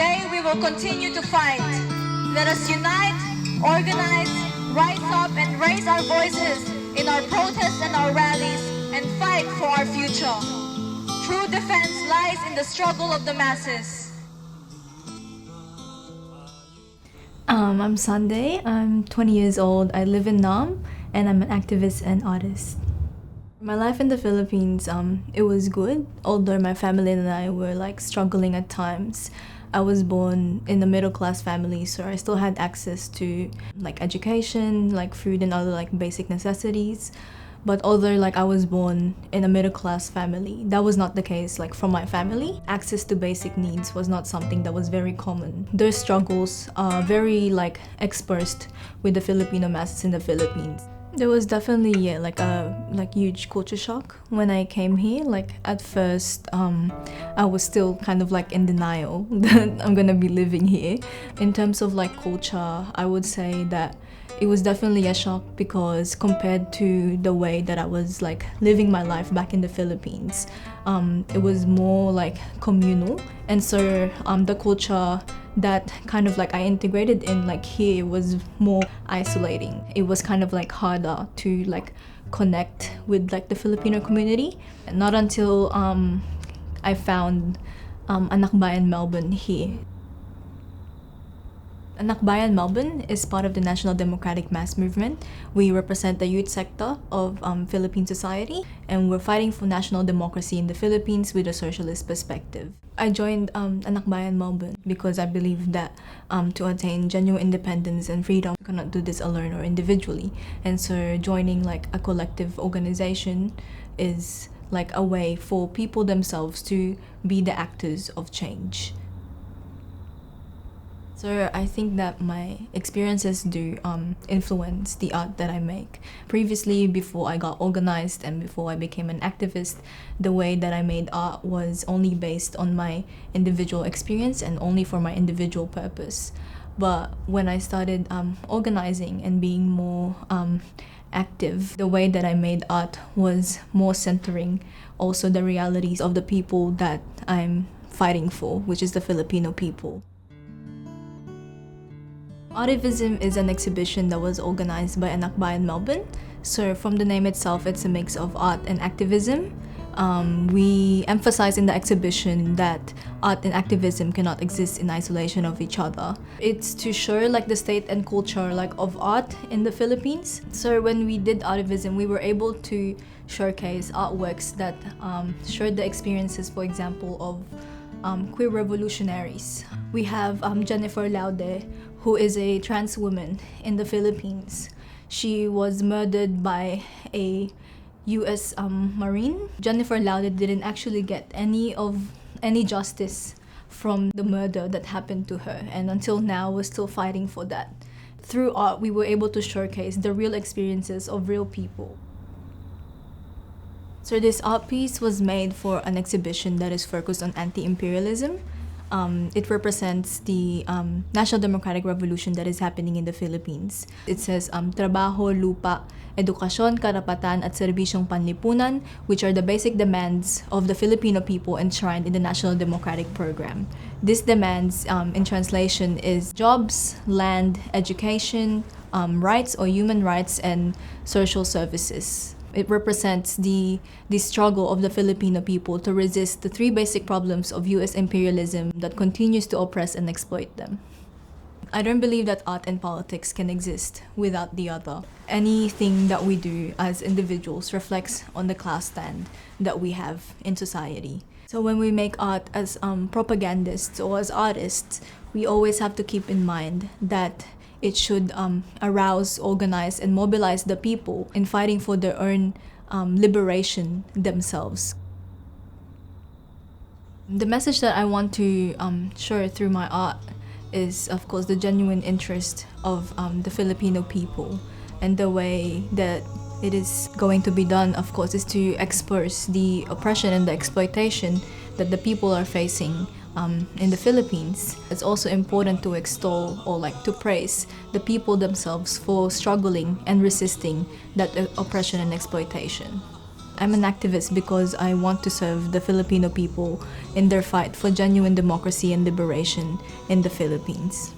today we will continue to fight. Let us unite, organize, rise up and raise our voices in our protests and our rallies and fight for our future. True defense lies in the struggle of the masses. I'm Sunday, I'm 20 years old, I live in Naarm, and I'm an activist and artist. My life in the Philippines, it was good, although my family and I were struggling at times. I was born in a middle-class family, so I still had access to education, food and other basic necessities. But although I was born in a middle-class family, that was not the case from my family. Access to basic needs was not something that was very common. Their struggles are very exposed with the Filipino masses in the Philippines. There was definitely a huge culture shock when I came here. At first, I was still kind of in denial that I'm gonna be living here. In terms of culture, I would say that it was definitely a shock because compared to the way that I was living my life back in the Philippines, it was more communal, and so the culture that kind of I integrated in here was more isolating. It was kind of harder to connect with the Filipino community. Not until I found Anakbayan Melbourne here. Anakbayan Melbourne is part of the National Democratic Mass Movement. We represent the youth sector of Philippine society, and we're fighting for national democracy in the Philippines with a socialist perspective. I joined Anakbayan Melbourne because I believe that to attain genuine independence and freedom, you cannot do this alone or individually. And so joining a collective organization is a way for people themselves to be the actors of change. So I think that my experiences do influence the art that I make. Previously, before I got organized and before I became an activist, the way that I made art was only based on my individual experience and only for my individual purpose. But when I started organizing and being more active, the way that I made art was more centering also the realities of the people that I'm fighting for, which is the Filipino people. Artivism is an exhibition that was organized by Anakbayan Melbourne. So from the name itself, it's a mix of art and activism. We emphasize in the exhibition that art and activism cannot exist in isolation of each other. It's to show the state and culture of art in the Philippines. So when we did Artivism, we were able to showcase artworks that showed the experiences, for example, of queer revolutionaries. We have Jennifer Laude, who is a trans woman in the Philippines. She was murdered by a US Marine. Jennifer Laude didn't actually get any justice from the murder that happened to her, and until now we're still fighting for that. Through art, we were able to showcase the real experiences of real people. So this art piece was made for an exhibition that is focused on anti-imperialism. It represents the National Democratic Revolution that is happening in the Philippines. It says trabaho, lupa, edukasyon, karapatan at serbisyong panlipunan, which are the basic demands of the Filipino people enshrined in the National Democratic Program. These demands, in translation, is jobs, land, education, rights or human rights, and social services. It represents the struggle of the Filipino people to resist the three basic problems of US imperialism that continues to oppress and exploit them. I don't believe that art and politics can exist without the other. Anything that we do as individuals reflects on the class stand that we have in society. So when we make art as propagandists or as artists, we always have to keep in mind that it should arouse, organize, and mobilize the people in fighting for their own liberation themselves. The message that I want to show through my art is, of course, the genuine interest of the Filipino people, and the way that it is going to be done, of course, is to expose the oppression and the exploitation that the people are facing in the Philippines. It's also important to extol or to praise the people themselves for struggling and resisting that oppression and exploitation. I'm an activist because I want to serve the Filipino people in their fight for genuine democracy and liberation in the Philippines.